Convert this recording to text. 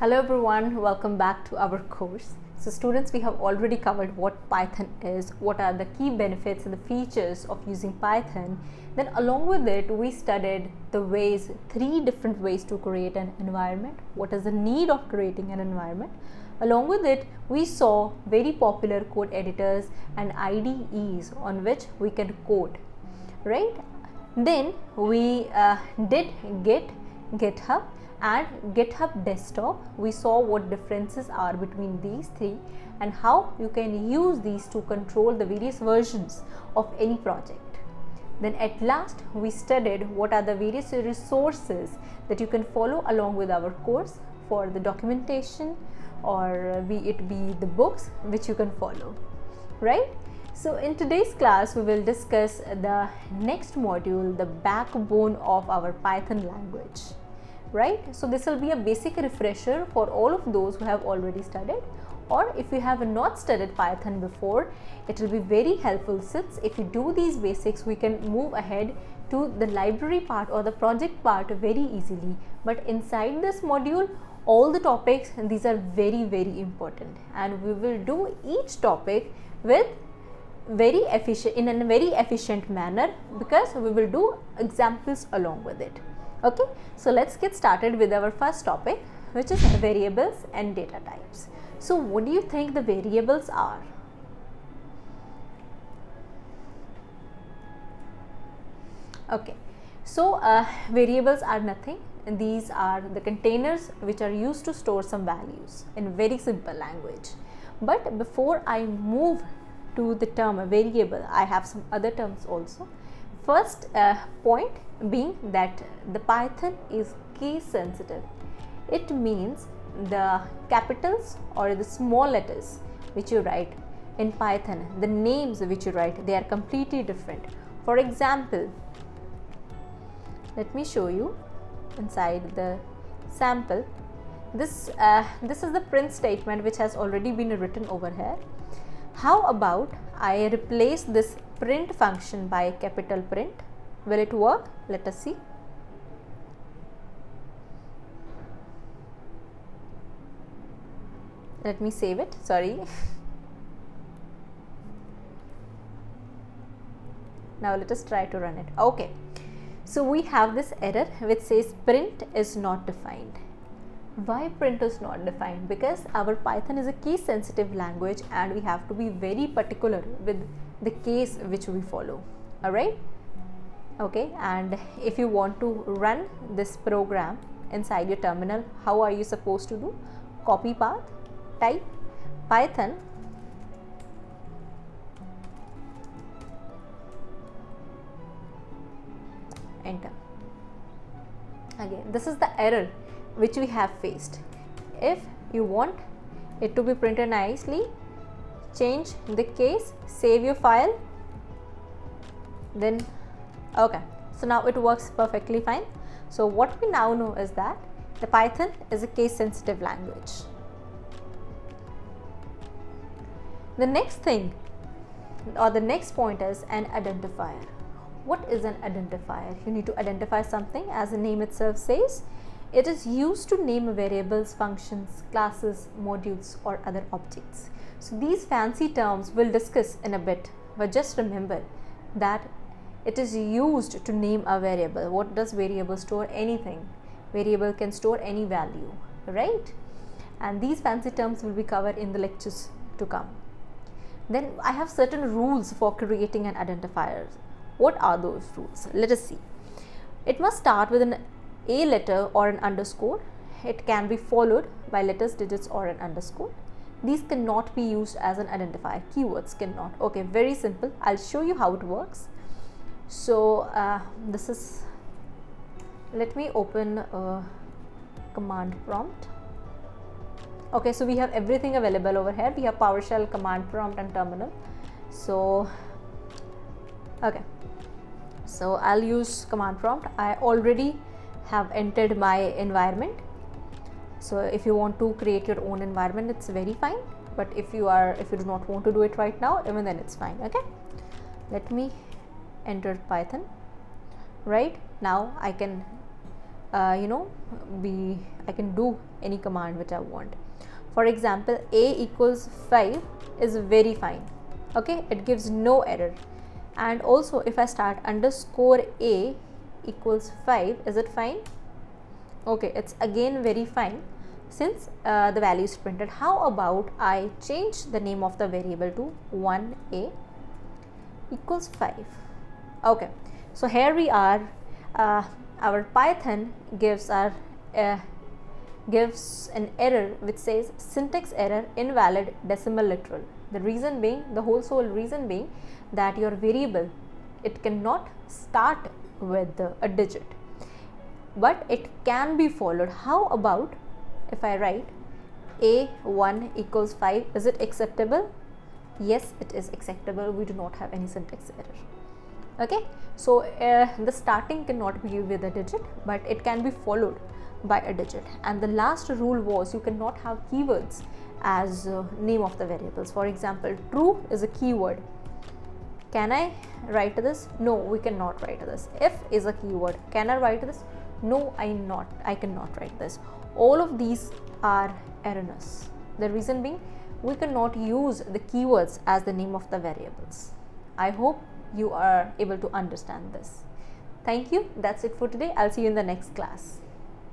Hello everyone, welcome back to our course. So students, we have already covered what Python is, what are the key benefits and the features of using Python. Then along with it, we studied the ways, 3 different ways to create an environment. What is the need of creating an environment? Along with it, we saw very popular code editors and IDEs on which we can code, right? Then we did GitHub and GitHub desktop. We saw what differences are between these 3 and how you can use these to control the various versions of any project. Then at last we studied what are the various resources that you can follow along with our course for the documentation, or be the books which you can follow, right? So in today's class we will discuss the next module, the backbone of our Python language, right? So this will be a basic refresher for all of those who have already studied, or if you have not studied Python before, it will be very helpful, since if you do these basics we can move ahead to the library part or the project part very easily. But inside this module, all the topics, and these are very important, and we will do each topic with in a very efficient manner, because we will do examples along with it. Okay, so let's get started with our first topic, which is variables and data types. So what do you think the variables are? Okay, so variables are nothing, and these are the containers which are used to store some values in very simple language. But before I move to the term variable, I have some other terms also. First point being that the Python is case sensitive. It means the capitals or the small letters which you write in Python, the names which you write, they are completely different. For example, let me show you inside the sample. This is the print statement which has already been written over here. How about I replace this print function by capital print? Will it work? Let us see. Let me save it, sorry. Now let us try to run it. Okay, so we have this error which says print is not defined. Why print is not defined? Because our Python is a case sensitive language and we have to be very particular with the case which we follow. Alright, okay, and if you want to run this program inside your terminal, how are you supposed to do? Copy path, type Python enter. Again, this is the error which we have faced. If you want it to be printed nicely, change the case, save your file, then okay, so now it works perfectly fine. So what we now know is that the Python is a case sensitive language. The next thing, or the next point, is an identifier. What is an identifier? You need to identify something, as the name itself says. It is used to name variables, functions, classes, modules, or other objects. So these fancy terms we'll discuss in a bit, but just remember that it is used to name a variable. What does variable store? Anything. Variable can store any value, right? And these fancy terms will be covered in the lectures to come. Then I have certain rules for creating an identifier. What are those rules? Let us see. It must start with an A letter or an underscore. It can be followed by letters, digits, or an underscore. These cannot be used as an identifier. Keywords cannot. Okay, very simple. I'll show you how it works. So this is, let me open a command prompt. Okay, so we have everything available over here. We have PowerShell, command prompt, and terminal. So okay, so I'll use command prompt. I already have entered my environment. So if you want to create your own environment, it's very fine, but if you do not want to do it right now, even then it's fine. Okay, let me enter Python. Right now I can I can do any command which I want. For example, a equals 5 is very fine. Okay, it gives no error. And also if I start underscore a equals 5, is it fine? Okay, it's again very fine since the value is printed. How about I change the name of the variable to 1a equals 5. Okay, so here we are. Our Python gives an error which says syntax error, invalid decimal literal. The reason being, the whole sole reason being that your variable, it cannot start with a digit, but it can be followed. How about if I write a1 equals 5, is it acceptable? Yes, it is acceptable. We do not have any syntax error. Okay, so the starting cannot be with a digit, but it can be followed by a digit. And the last rule was you cannot have keywords as name of the variables. For example, true is a keyword. Can I write this? No, we cannot write this. If is a keyword. Can I write this? No, I cannot write this. All of these are erroneous. The reason being, we cannot use the keywords as the name of the variables. I hope you are able to understand this. Thank you. That's it for today. I'll see you in the next class.